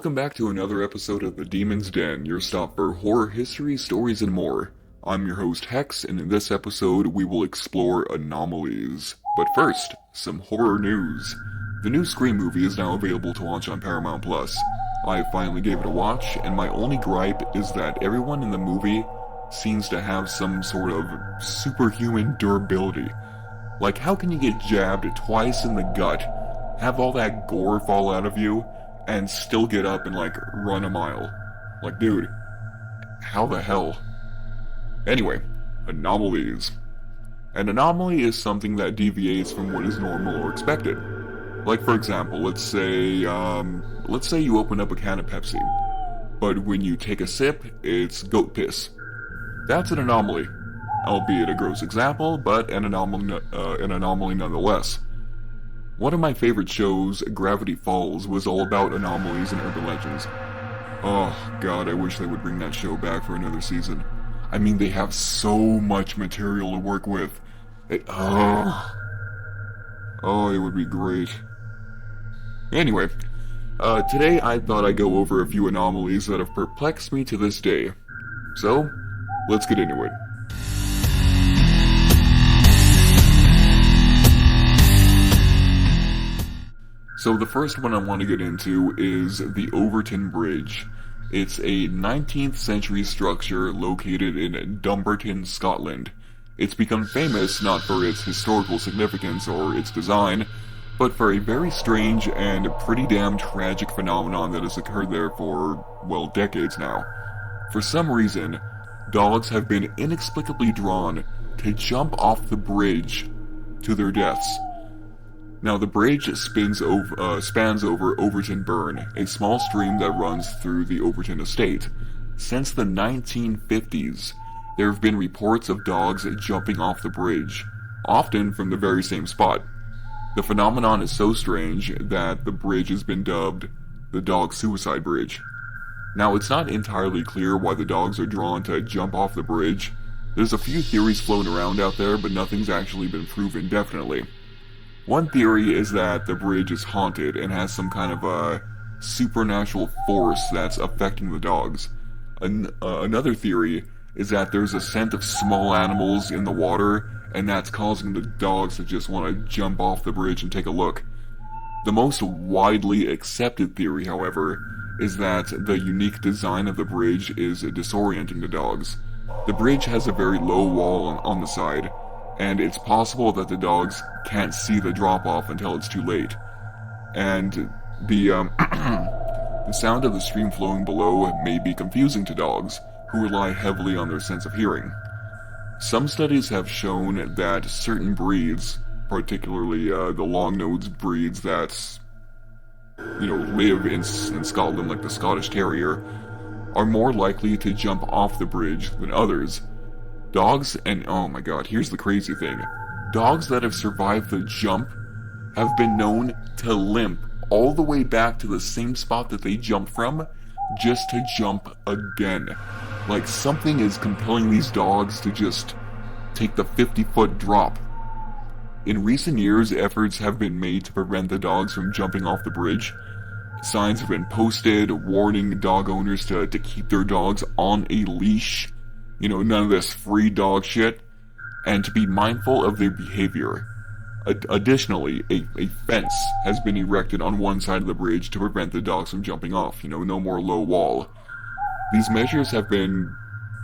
welcome back to another episode of The Demon's Den, your stop for horror history, stories, and more. I'm your host Hex, and in this episode we will explore Anomalies. But first, some horror news. The new Scream movie is now available to watch on Paramount+. I finally gave it a watch, and my only gripe is that everyone in the movie seems to have some sort of superhuman durability. Like, how can you get jabbed twice in the gut, have all that gore fall out of you, and still get up and, run a mile? Like, dude, how the hell? Anyway, anomalies. An anomaly is something that deviates from what is normal or expected. Like, for example, let's say you open up a can of Pepsi, but when you take a sip, it's goat piss. That's an anomaly. Albeit a gross example, but an anomaly nonetheless. One of my favorite shows, Gravity Falls, was all about anomalies and urban legends. Oh god, I wish they would bring that show back for another season. I mean, they have so much material to work with. It would be great. Anyway, today I thought I'd go over a few anomalies that have perplexed me to this day. So, let's get into it. So the first one I want to get into is the Overton Bridge. It's a 19th century structure located in Dumbarton, Scotland. It's become famous not for its historical significance or its design, but for a very strange and pretty damn tragic phenomenon that has occurred there for, well, decades now. For some reason, dogs have been inexplicably drawn to jump off the bridge to their deaths. Now, the bridge spans over Overton Burn, a small stream that runs through the Overton estate. Since the 1950s, there have been reports of dogs jumping off the bridge, often from the very same spot. The phenomenon is so strange that the bridge has been dubbed the Dog Suicide Bridge. Now, it's not entirely clear why the dogs are drawn to jump off the bridge. There's a few theories floating around out there, but nothing's actually been proven definitely. One theory is that the bridge is haunted and has some kind of a supernatural force that's affecting the dogs. Another theory is that there's a scent of small animals in the water, and that's causing the dogs to just want to jump off the bridge and take a look. The most widely accepted theory, however, is that the unique design of the bridge is disorienting the dogs. The bridge has a very low wall on the side, and it's possible that the dogs can't see the drop-off until it's too late. And the sound of the stream flowing below may be confusing to dogs, who rely heavily on their sense of hearing. Some studies have shown that certain breeds, particularly the long-nosed breeds that, live in Scotland, like the Scottish Terrier, are more likely to jump off the bridge than others. Dogs, and oh my god, here's the crazy thing. Dogs that have survived the jump have been known to limp all the way back to the same spot that they jumped from, just to jump again. Like, something is compelling these dogs to just take the 50-foot drop. In recent years, efforts have been made to prevent the dogs from jumping off the bridge. Signs have been posted warning dog owners to keep their dogs on a leash. None of this free dog shit, and to be mindful of their behavior. Additionally, a fence has been erected on one side of the bridge to prevent the dogs from jumping off, no more low wall. These measures have been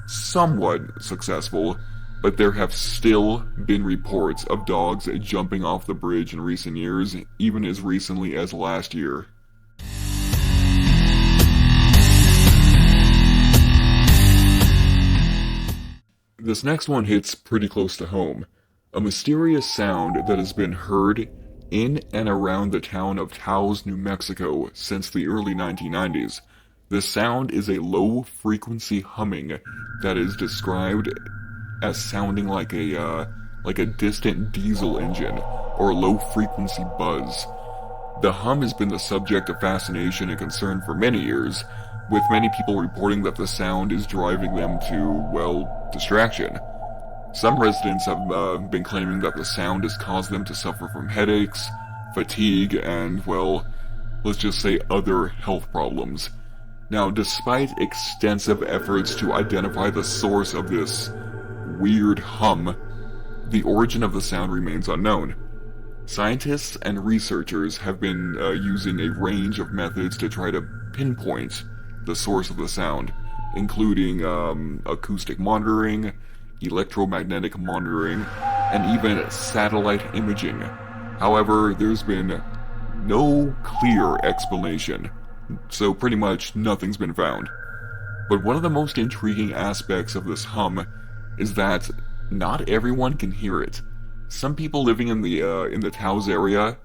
somewhat successful, but there have still been reports of dogs jumping off the bridge in recent years, even as recently as last year. This next one hits pretty close to home. A mysterious sound that has been heard in and around the town of Taos, New Mexico since the early 1990s. This sound is a low-frequency humming that is described as sounding like a distant diesel engine or a low-frequency buzz. The hum has been the subject of fascination and concern for many years, with many people reporting that the sound is driving them to, distraction. Some residents have been claiming that the sound has caused them to suffer from headaches, fatigue, and, let's just say, other health problems. Now, despite extensive efforts to identify the source of this weird hum, the origin of the sound remains unknown. Scientists and researchers have been using a range of methods to try to pinpoint the source of the sound, including acoustic monitoring, electromagnetic monitoring, and even satellite imaging. However, there's been no clear explanation, so pretty much nothing's been found. But one of the most intriguing aspects of this hum is that not everyone can hear it. Some people living in the Taos area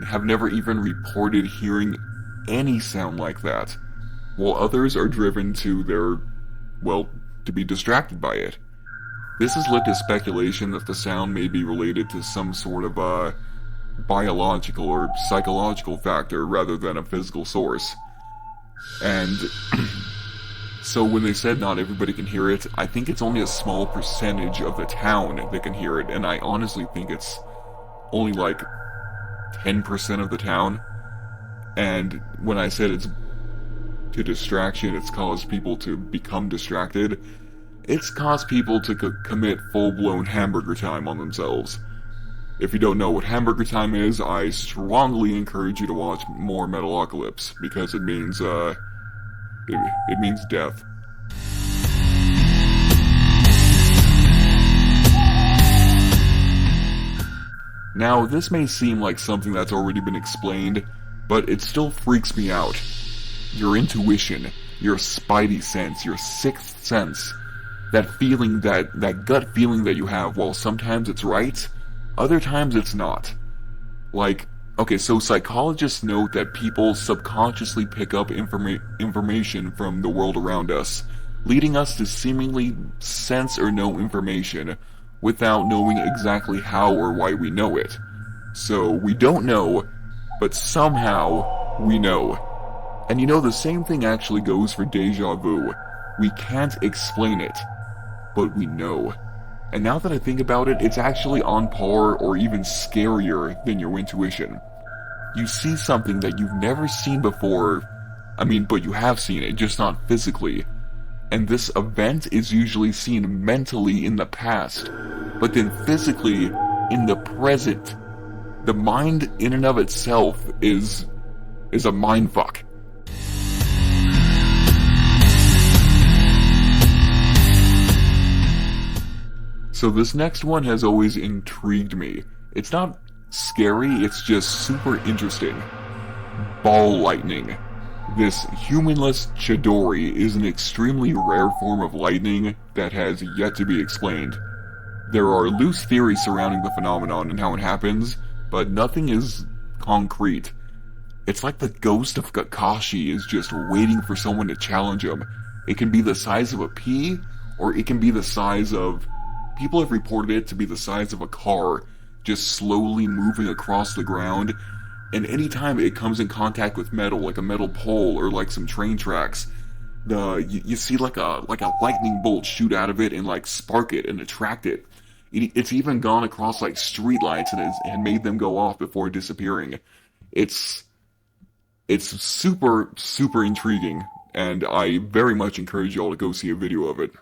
have never even reported hearing any sound like that, while others are driven to be distracted by it. This has led to speculation that the sound may be related to some sort of biological or psychological factor rather than a physical source. And so when they said not everybody can hear it, I think it's only a small percentage of the town that can hear it, and I honestly think it's only like 10% of the town. And when I said it's to distraction, it's caused people to become distracted, it's caused people to commit full-blown hamburger time on themselves. If you don't know what hamburger time is, I strongly encourage you to watch more Metalocalypse, because it means it means death. Now, this may seem like something that's already been explained, but it still freaks me out. Your intuition, your spidey sense, your sixth sense, that feeling, that gut feeling that you have, while sometimes it's right, other times it's not. Like, okay, so psychologists note that people subconsciously pick up information from the world around us, leading us to seemingly sense or know information without knowing exactly how or why we know it. So we don't know, but somehow we know. And you know, the same thing actually goes for deja vu. We can't explain it, but we know. And now that I think about it, it's actually on par or even scarier than your intuition. You see something that you've never seen before, but you have seen it, just not physically. And this event is usually seen mentally in the past, but then physically in the present. The mind in and of itself is a mindfuck. So this next one has always intrigued me. It's not scary, it's just super interesting. Ball lightning. This humanless Chidori is an extremely rare form of lightning that has yet to be explained. There are loose theories surrounding the phenomenon and how it happens, but nothing is concrete. It's like the ghost of Kakashi is just waiting for someone to challenge him. It can be the size of a pea, or it can be the size of... People have reported it to be the size of a car, just slowly moving across the ground, and anytime it comes in contact with metal, like a metal pole or like some train tracks, you see like a lightning bolt shoot out of it and like spark it and attract it. It's even gone across like streetlights and made them go off before disappearing. It's super, super intriguing, and I very much encourage y'all to go see a video of it.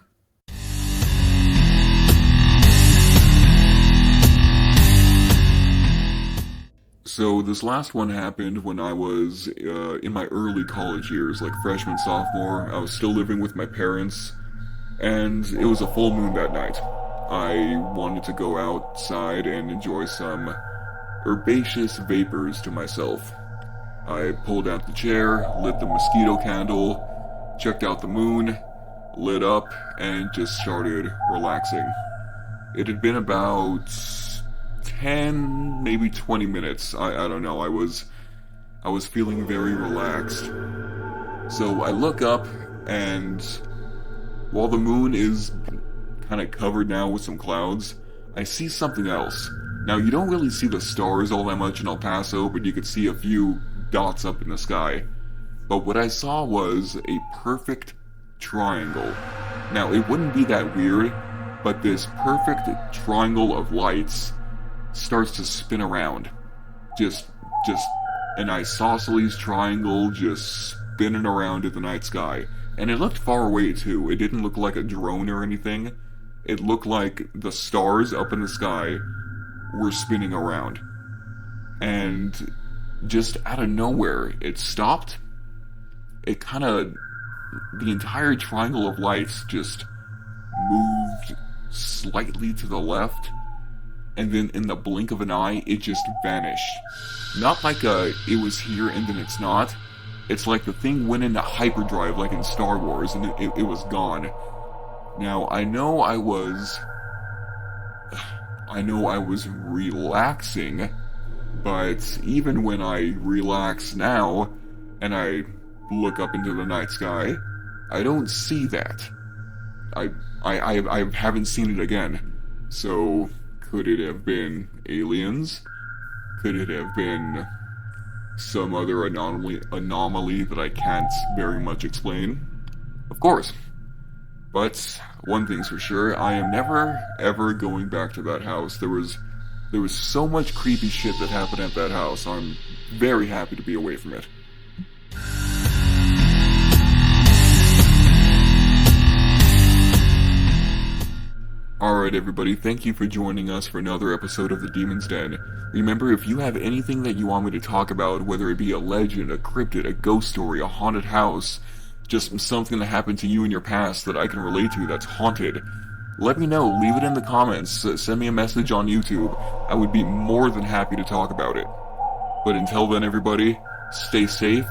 So this last one happened when I was in my early college years, like freshman, sophomore. I was still living with my parents, and it was a full moon that night. I wanted to go outside and enjoy some herbaceous vapors to myself. I pulled out the chair, lit the mosquito candle, checked out the moon, lit up, and just started relaxing. It had been about 10, maybe 20 minutes. I don't know. I was feeling very relaxed. So I look up, and while the moon is kind of covered now with some clouds, I see something else. Now, you don't really see the stars all that much in El Paso, but you could see a few dots up in the sky. But what I saw was a perfect triangle. Now, it wouldn't be that weird, but this perfect triangle of lights starts to spin around. Just an isosceles triangle just spinning around in the night sky. And it looked far away too. It didn't look like a drone or anything. It looked like the stars up in the sky were spinning around. And just out of nowhere, it stopped. It kind of, the entire triangle of lights just moved slightly to the left, and then in the blink of an eye, it just vanished. Not like it was here and then it's not. It's like the thing went into hyperdrive like in Star Wars, and it was gone. Now, I know I was relaxing, but even when I relax now, and I look up into the night sky, I don't see that. I haven't seen it again. So, could it have been aliens? Could it have been some other anomaly that I can't very much explain? Of course. But one thing's for sure, I am never ever going back to that house. There was so much creepy shit that happened at that house. I'm very happy to be away from it. Alright everybody, thank you for joining us for another episode of The Demon's Den. Remember, if you have anything that you want me to talk about, whether it be a legend, a cryptid, a ghost story, a haunted house, just something that happened to you in your past that I can relate to that's haunted, let me know, leave it in the comments, send me a message on YouTube. I would be more than happy to talk about it. But until then everybody, stay safe,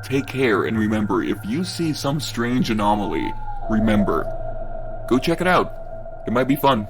take care, and remember, if you see some strange anomaly, remember, go check it out. It might be fun.